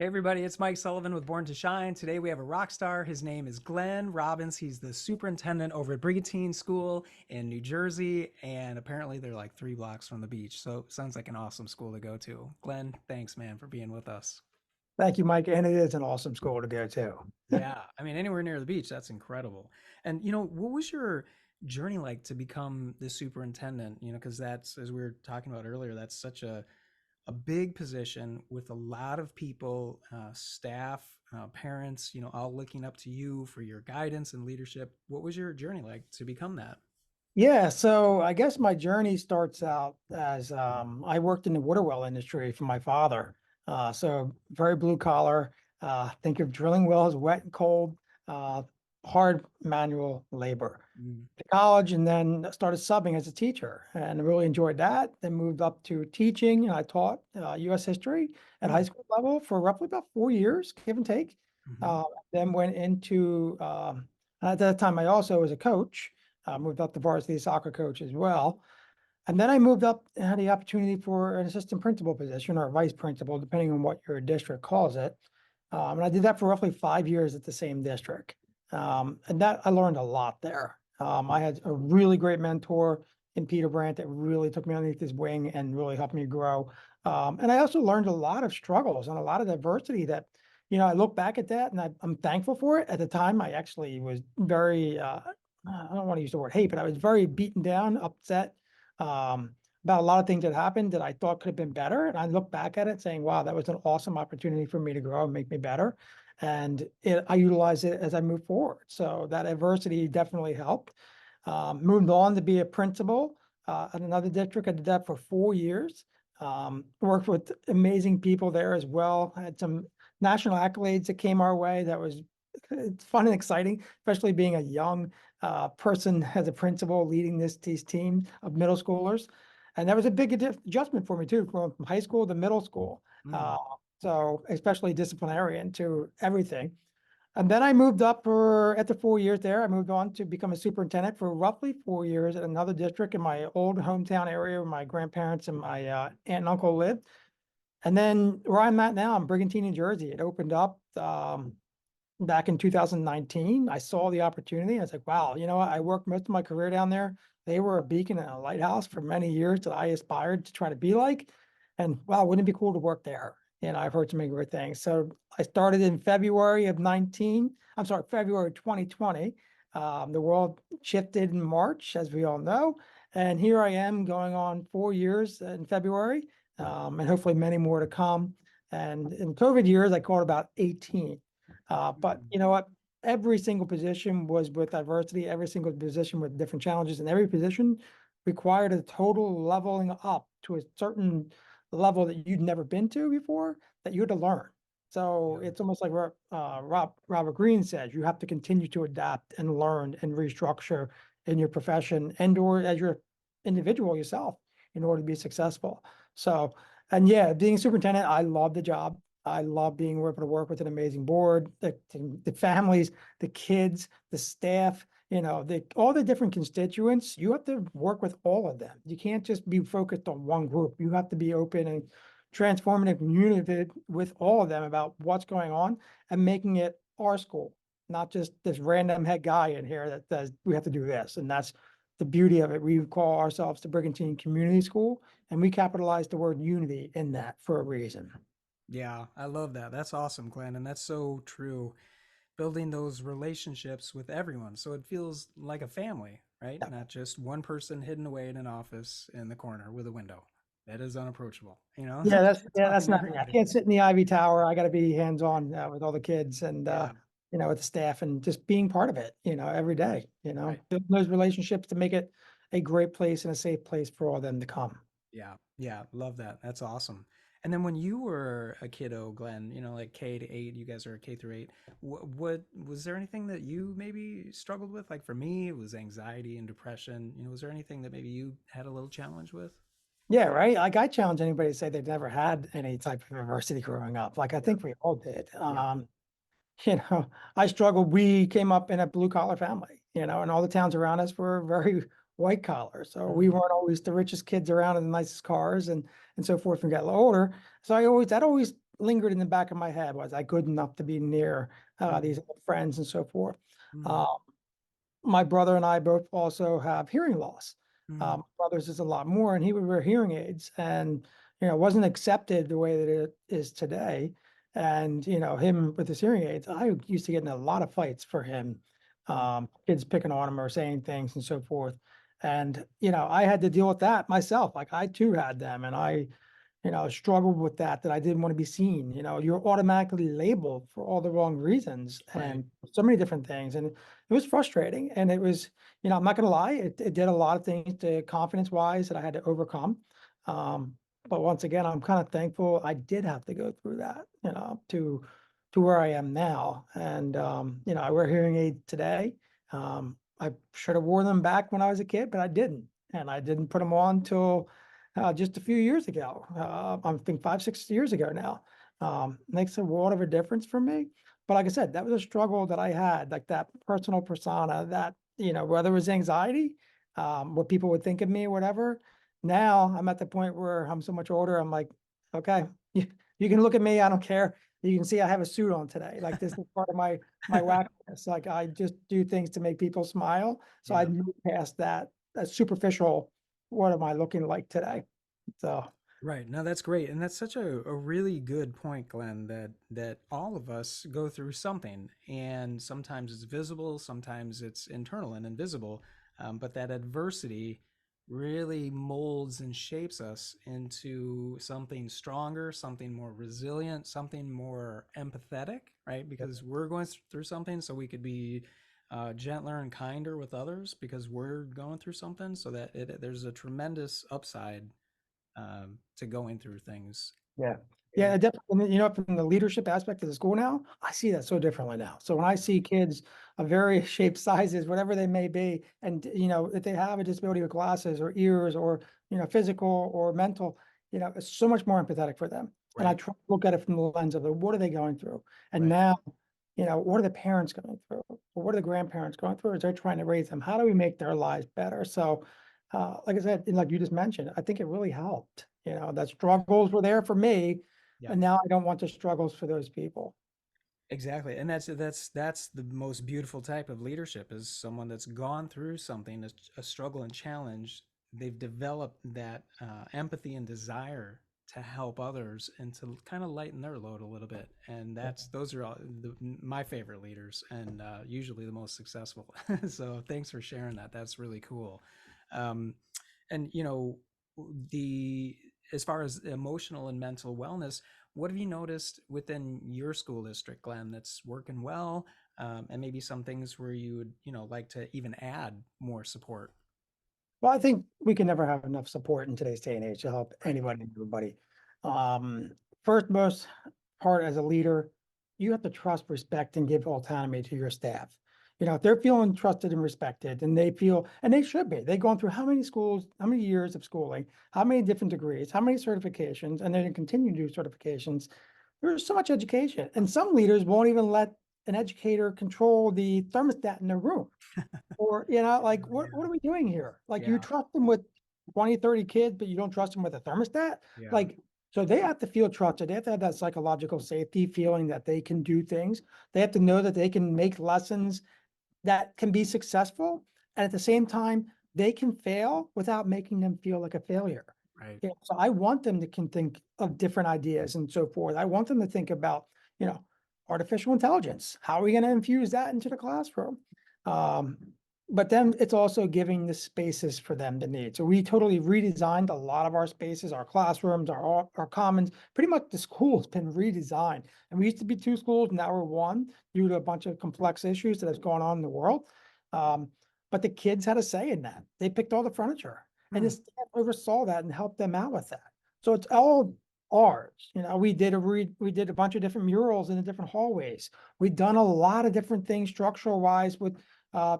Hey everybody, it's Mike Sullivan with Born to Shine. Today we have a rock star. His name is Glenn Robbins. He's the superintendent over at Brigantine School in New Jersey, and apparently they're like 3 blocks from the beach. So sounds like an awesome school to go to. Glenn, thanks man for being with us. Thank you, Mike. And it is an awesome school to go to. Yeah, I mean anywhere near the beach, that's incredible. And what was your journey like to become the superintendent? Because that's, as we were talking about earlier, that's such a big position with a lot of people, staff, parents, all looking up to you for your guidance and leadership. What was your journey like to become that? Yeah, so I guess my journey starts out as I worked in the water well industry for my father. So very blue collar. Think of drilling wells, wet and cold, uh, hard manual labor. Mm. To college and then started subbing as a teacher and really enjoyed that. Then moved up to teaching and I taught US history at high Mm. school level for roughly about 4 years, give and take. Hmm. Uh, then went into, at that time, I also was a coach, moved up to varsity soccer coach as well. And then I moved up and had the opportunity for an assistant principal position or a vice principal, depending on what your district calls it. And I did that for roughly 5 years at the same district. And that I learned a lot there. I had a really great mentor in Peter Brandt that really took me underneath his wing and really helped me grow. And I also learned a lot of struggles and a lot of adversity that, I look back at that and I'm thankful for it. At the time, I actually was very, I don't want to use the word hate, but I was very beaten down, upset about a lot of things that happened that I thought could have been better. And I look back at it saying, wow, that was an awesome opportunity for me to grow and make me better. And I utilize it as I move forward. So that adversity definitely helped. Moved on to be a principal at another district. I did that for 4 years. Worked with amazing people there as well. Had some national accolades that came our way. That was it's fun and exciting, especially being a young person as a principal leading these teams of middle schoolers. And that was a big adjustment for me too, from high school to middle school. Mm. Uh, so especially disciplinarian to everything. And then I moved up for, after 4 years there, I moved on to become a superintendent for roughly 4 years at another district in my old hometown area where my grandparents and my aunt and uncle lived. And then where I'm at now, I'm Brigantine, New Jersey. It opened up back in 2019. I saw the opportunity. I was like, wow, you know what? I worked most of my career down there. They were a beacon and a lighthouse for many years that I aspired to try to be like. And wow, wouldn't it be cool to work there? And I've heard so many great things. So I started in February of 19, I'm sorry, February 2020. The world shifted in March, as we all know. And here I am going on 4 years in February, and hopefully many more to come. And in COVID years, I called about 18. But Mm. you know what? Every single position was with adversity, every single position with different challenges, and every position required a total leveling up to a certain level that you'd never been to before that you had to learn. So Yeah. it's almost like what Robert Greene says, you have to continue to adapt and learn and restructure in your profession and or as your individual yourself in order to be successful. So, and yeah, being superintendent, I love the job. I love being able to work with an amazing board, the families, the kids, the staff, all the different constituents. You have to work with all of them. You can't just be focused on one group. You have to be open and transformative, communicative with all of them about what's going on and making it our school, not just this random head guy in here that says we have to do this. And that's the beauty of it. We call ourselves the Brigantine Community School, and we capitalize the word unity in that for a reason. Yeah, I love that. That's awesome, Glenn. And that's so true. Building those relationships with everyone. So it feels like a family, right? Not just one person hidden away in an office in the corner with a window. That is unapproachable. Yeah, that's Talking to not, I everybody. can't sit in the Ivy Tower. I got to be hands-on with all the kids and, Yeah, with the staff and just being part of it, every day, right. building those relationships to make it a great place and a safe place for all of them to come. Yeah, yeah, love that. That's awesome. And then when you were a kiddo, Glenn, like K to 8, you guys are K through 8. What was there anything that you maybe struggled with? Like for me, it was anxiety and depression. Was there anything that maybe you had a little challenge with? Yeah, right. Like I challenge anybody to say they've never had any type of adversity growing up. Like I Yeah, think we all did. yeah. You know, I struggled. We came up in a blue collar family, and all the towns around us were very white collar. So we Mm. weren't always the richest kids around in the nicest cars and so forth and got a little older. So that always lingered in the back of my head. Was I good enough to be near these Mm, other friends and so forth? mm, Uh, my brother and I both also have hearing loss. mm, My brother's is a lot more, and he would wear hearing aids, and wasn't accepted the way that it is today. And him with his hearing aids, I used to get in a lot of fights for him, mm. kids picking on him or saying things and so forth. And I had to deal with that myself. Like I too had them, and I struggled with that I didn't want to be seen. You're automatically labeled for all the wrong reasons Right, and so many different things. And it was frustrating. And it was, I'm not gonna lie, it did a lot of things to confidence wise that I had to overcome. Um, but once again, I'm kind of thankful I did have to go through that, to where I am now. And I wear hearing aids today. I should have wore them back when I was a kid, but I didn't. And I didn't put them on till just a few years ago. I think 5, 6 years ago now. Makes a world of a difference for me. But like I said, that was a struggle that I had, like that personal persona that, whether it was anxiety, what people would think of me or whatever. Now I'm at the point where I'm so much older, I'm like, okay, you can look at me, I don't care. You can see I have a suit on today. Like this is part of my wackiness. Like I just do things to make people smile. So I yeah. move past that superficial, what am I looking like today? So Right. No, that's great. And that's such a really good point, Glenn, that all of us go through something. And sometimes it's visible, sometimes it's internal and invisible. But that adversity really molds and shapes us into something stronger, something more resilient, something more empathetic, right? Because we're going through something, so we could be gentler and kinder with others because we're going through something. So that there's a tremendous upside to going through things. yeah. And Yeah, definitely. From the leadership aspect of the school now, I see that so differently now. So when I see kids of various shapes, sizes, whatever they may be, and if they have a disability with glasses or ears or physical or mental, it's so much more empathetic for them. And I right, try to look at it from the lens of what are they going through? And right, now, what are the parents going through? Or what are the grandparents going through as they're trying to raise them? How do we make their lives better? So like I said, and like you just mentioned, I think it really helped. That struggles were there for me, yeah, and now I don't want the struggles for those people. exactly. And that's the most beautiful type of leadership is someone that's gone through something, a struggle and challenge. They've developed that empathy and desire to help others and to kind of lighten their load a little bit. And those are all my favorite leaders and usually the most successful. So thanks for sharing that. That's really cool. Um, and the as far as emotional and mental wellness, what have you noticed within your school district, Glenn, that's working well, and maybe some things where you would like to even add more support? Well, I think we can never have enough support in today's day and age to help Right, anybody and everybody. Um, First most part as a leader, you have to trust, respect, and give autonomy to your staff. If they're feeling trusted and respected, and they feel, and they should be, they've gone through how many schools, how many years of schooling, how many different degrees, how many certifications, and they're going to continue to do certifications. There's so much education, and some leaders won't even let an educator control the thermostat in their room. Or, like, what yeah, are we doing here? Like, you yeah, trust them with 20, 30 kids, but you don't trust them with a thermostat? yeah, Like, so they have to feel trusted. They have to have that psychological safety feeling that they can do things. They have to know that they can make lessons that can be successful. And at the same time, they can fail without making them feel like a failure. right, So I want them to can think of different ideas and so forth. I want them to think about, you know, artificial intelligence. How are we going to infuse that into the classroom? Um, but then it's also giving the spaces for them to need. So we totally redesigned a lot of our spaces, our classrooms, our commons. Pretty much the school's been redesigned. And we used to be 2 schools, now we're 1 due to a bunch of complex issues that has gone on in the world. Um, but the kids had a say in that. They picked all the furniture, and the hmm, staff oversaw that and helped them out with that. So it's all ours. We did a bunch of different murals in the different hallways. We've done a lot of different things structural wise with uh,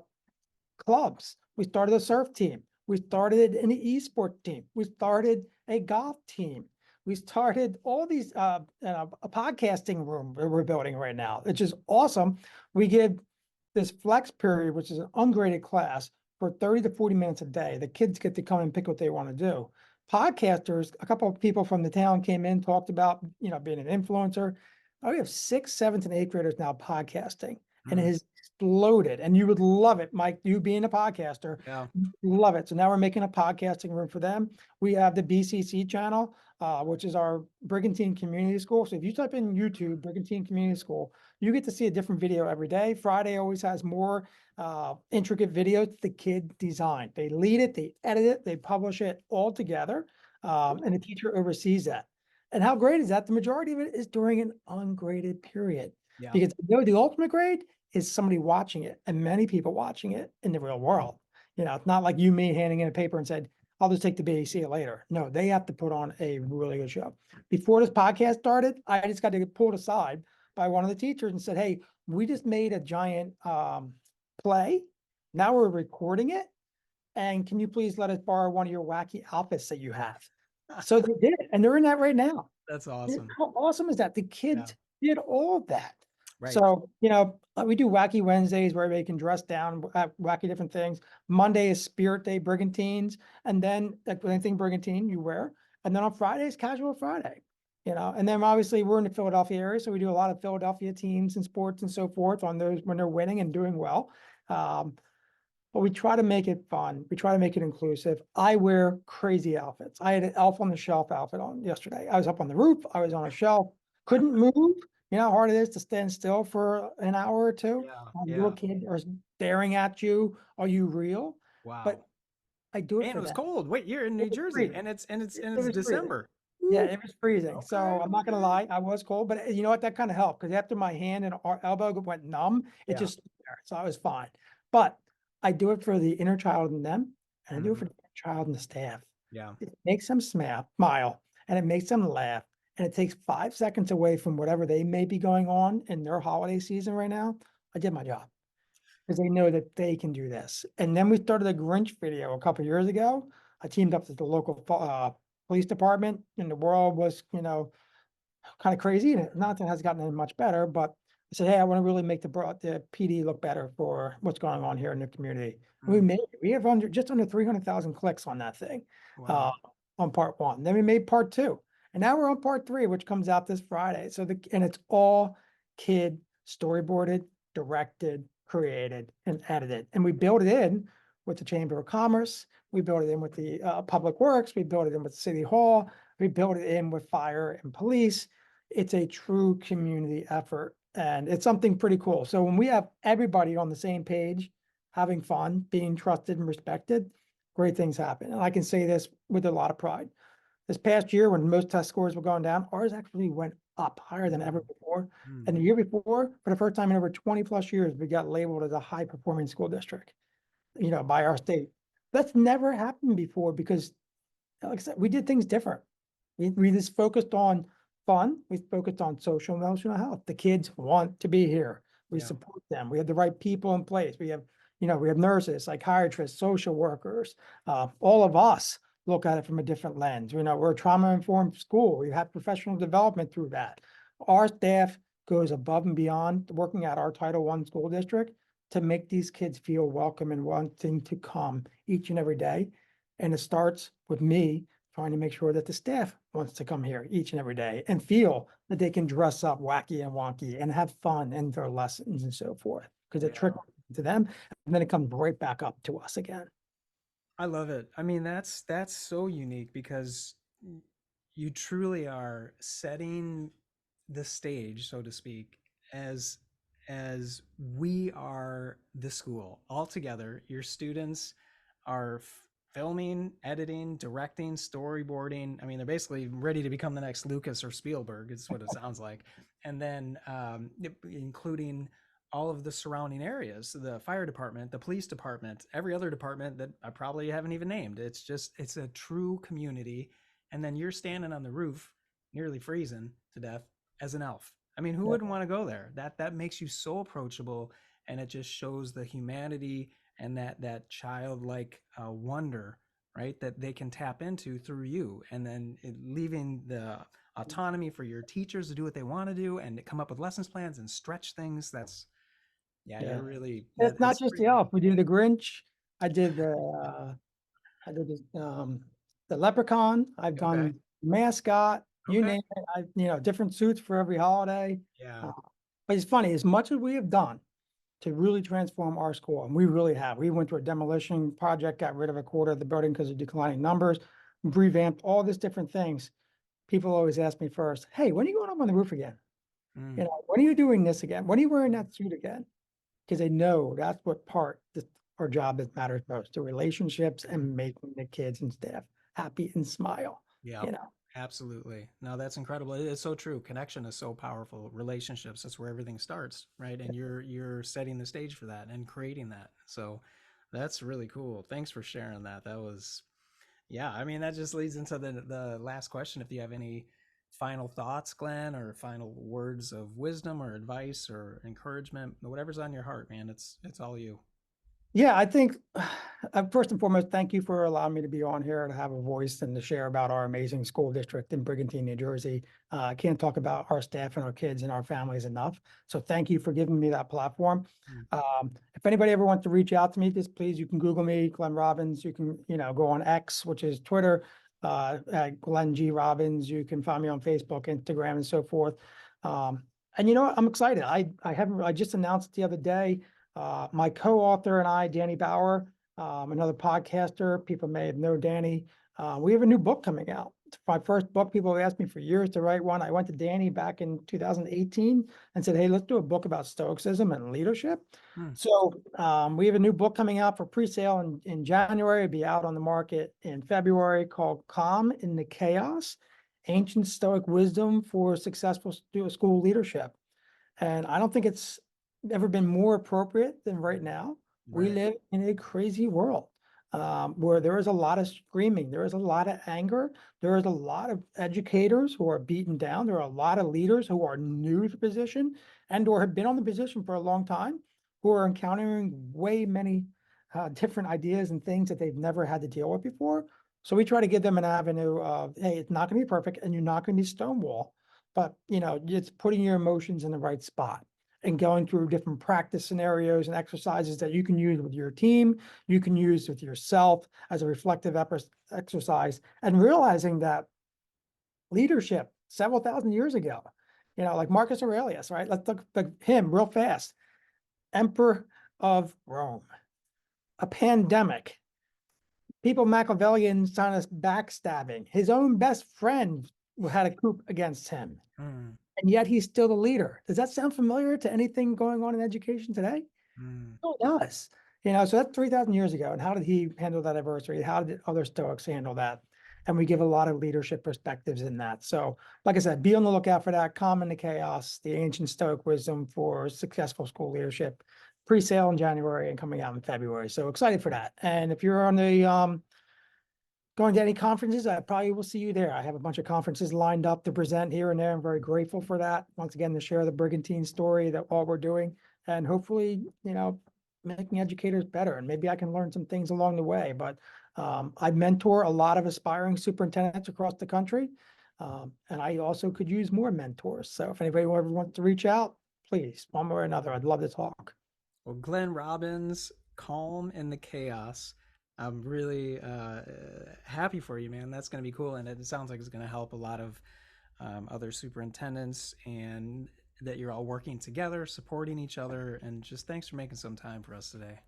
clubs. We started a surf team. We started an esport team. We started a golf team. We started all these a podcasting room that we're building right now, which is awesome. We give this flex period, which is an ungraded class, for 30 to 40 minutes a day. The kids get to come and pick what they want to do. podcasters, a couple of people from the town came in, talked about, being an influencer. Oh, we have 6th, 7th, and 8th graders now podcasting, and it Mm, has exploded. And you would love it, Mike. You being a podcaster, yeah. you love it. So now we're making a podcasting room for them. We have the BCC channel, which is our Brigantine Community School. So if you type in YouTube, Brigantine Community School, you get to see a different video every day. Friday always has more intricate videos the kid designed. They lead it, they edit it, they publish it all together, and the Cool. teacher oversees that. And how great is that? The majority of it is during an ungraded period, Yeah. because the ultimate grade is somebody watching it, and many people watching it in the real world. It's not like you, me handing in a paper and said, I'll just take the B, see you later. No, they have to put on a really good show. Before this podcast started, I just got to get pulled aside by one of the teachers and said, hey, we just made a giant play. Now we're recording it. And can you please let us borrow one of your wacky outfits that you have? So they did, and they're in that right now. That's awesome. How awesome is that? The Yeah. kids did all of that. Right. So, we do wacky Wednesdays where they can dress down at wacky different things. Monday is Spirit Day, Brigantines, and then like anything Brigantine you wear. And then on Friday is Casual Friday. And then obviously we're in the Philadelphia area, so we do a lot of Philadelphia teams and sports and so forth on those when they're winning and doing well. Um, but we try to make it fun. We try to make it inclusive. I wear crazy outfits. I had an elf on the shelf outfit on yesterday. I was up on the roof. I was on a shelf, couldn't move. You know how hard it is to stand still for an hour or two? Yeah. Little Yeah. kid are staring at you. Are you real? But Wow. I do it And it for was them. cold. Wait, you're in It New was Jersey freezing. and it's It and it it's was freezing. December. Yeah, Woo. it was freezing. So Okay. I'm not gonna Okay. lie, I was cold, but you know what? That kind of helped because after my hand and elbow went numb, it Yeah. just stood there. So I was fine. But I do it for the inner child in them, and I do it for Hmm. the inner child in the staff. Yeah. It makes them smile, and it makes them laugh, and it takes 5 seconds away from whatever they may be going on in their holiday season right now. I did my job because they know that they can do this. And then we started a Grinch video a couple years ago. I teamed up with the local police department, and the world was, kind of crazy. And not that it has gotten any much better, but I said, hey, I want to really make the PD look better for what's going on here in the community. And we Mm. made it. We have just under 300,000 clicks on that thing, Wow. uh, on part one. Then we made part two, and now we're on part three, which comes out this Friday. And it's all kid storyboarded, directed, created, and edited. And we built it in with the Chamber of Commerce. We built it in with the Public Works. We built it in with City Hall. We built it in with fire and police. It's a true community effort, and it's something pretty cool. So when we have everybody on the same page, having fun, being trusted and respected, great things happen. And I can say this with a lot of pride. This past year, when most test scores were going down, ours actually went up higher than ever Mm. before. And Mm. the year before, for the first time in over 20 plus years, we got labeled as a high performing school district, by our state. That's never happened before because, like I said, we did things different. We just focused on fun. We focused on social and emotional health. The kids want to be here. We Yeah. support them. We have the right people in place. We have nurses, psychiatrists, social workers. All of us look at it from a different lens. We're a trauma-informed school. We have professional development through that. Our staff goes above and beyond working at our Title I school district to make these kids feel welcome and wanting to come each and every day. And it starts with me trying to make sure that the staff wants to come here each and every day and feel that they can dress up wacky and wonky and have fun in their lessons and so forth. Because it Yeah. trickles to them and then it comes right back up to us again. I love it. I mean, that's so unique because you truly are setting the stage, so to speak, as as we are the school all together. Your students are filming, editing, directing, storyboarding. I mean, they're basically ready to become the next Lucas or Spielberg. Is what it sounds like. And then including all of the surrounding areas, the fire department, the police department, every other department that I probably haven't even named. It's a true community. And then you're standing on the roof, nearly freezing to death as an elf. I mean, who Yeah. wouldn't want to go there? That makes you so approachable, and it just shows the humanity and that childlike wonder, right? That they can tap into through you, and then leaving the autonomy for your teachers to do what they want to do and come up with lessons plans and stretch things. That's yeah, Yeah. you're really It's that not it's just the pretty. elf. We do the Grinch. I did the the leprechaun, I've Okay. done mascot, you Okay. name it. Different suits for every holiday. Yeah. Uh, but it's funny, as much as we have done to really transform our school, and we really have. We went through a demolition project, got rid of a quarter of the building because of declining numbers, revamped all these different things. People always ask me first, "Hey, when are you going up on the roof again? Mm, When are you doing this again? When are you wearing that suit again?" Because they know that's what part that our job that matters most, the relationships and making the kids and staff happy and smile, yeah. you know? Absolutely. No, that's incredible. It's so true. Connection is so powerful. Relationships, that's where everything starts, right? And you're setting the stage for that and creating that. So that's really cool. Thanks for sharing that. That was yeah, I mean that just leads into the last question. If you have any final thoughts, Glenn, or final words of wisdom or advice or encouragement, whatever's on your heart, man, it's all you. Yeah, I think first and foremost, thank you for allowing me to be on here to have a voice and to share about our amazing school district in Brigantine, New Jersey. I can't talk about our staff and our kids and our families enough. So thank you for giving me that platform. Mm. If anybody ever wants to reach out to me, just please, you can Google me, Glenn Robbins. You can, go on X, which is Twitter, at Glenn G. Robbins. You can find me on Facebook, Instagram, and so forth. And you know what? I'm excited. I just announced the other day my co-author and I, Danny Bauer, another podcaster, people may have known Danny. We have a new book coming out. It's my first book. People have asked me for years to write one. I went to Danny back in 2018 and said, "Hey, let's do a book about Stoicism and leadership." Mm. So we have a new book coming out for pre-sale in January. It'll be out on the market in February, called "Calm in the Chaos: Ancient Stoic Wisdom for Successful School Leadership." And I don't think it's ever been more appropriate than right now. We Right. live in a crazy world where there is a lot of screaming, there is a lot of anger, there is a lot of educators who are beaten down. There are a lot of leaders who are new to the position and or have been on the position for a long time who are encountering way many different ideas and things that they've never had to deal with before. So we try to give them an avenue of, hey, it's not going to be perfect and you're not going to be stonewall, but it's putting your emotions in the right spot and going through different practice scenarios and exercises that you can use with your team, you can use with yourself as a reflective exercise, and realizing that leadership several thousand years ago, like Marcus Aurelius, right? Let's look at him real fast. Emperor of Rome, a pandemic, people Machiavellian trying to backstabbing, his own best friend had a coup against him. Mm. And yet he's still the leader. Does that sound familiar to anything going on in education today? Mm. Oh, it does. So that's 3,000 years ago. And how did he handle that adversity? How did other Stoics handle that? And we give a lot of leadership perspectives in that. So, like I said, be on the lookout for that. Calm in the Chaos, the ancient Stoic wisdom for successful school leadership. Pre-sale in January and coming out in February. So excited for that. And if you're on the going to any conferences, I probably will see you there. I have a bunch of conferences lined up to present here and there. I'm very grateful for that. Once again, to share the Brigantine story, that all we're doing, and hopefully, making educators better. And maybe I can learn some things along the way. But I mentor a lot of aspiring superintendents across the country. And I also could use more mentors. So if anybody ever wants to reach out, please, one way or another, I'd love to talk. Well, Glenn Robbins, Calm in the Chaos. I'm really happy for you, man. That's going to be cool. And it sounds like it's going to help a lot of other superintendents and that you're all working together, supporting each other. And just thanks for making some time for us today.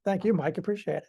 Thank you, Mike. Appreciate it.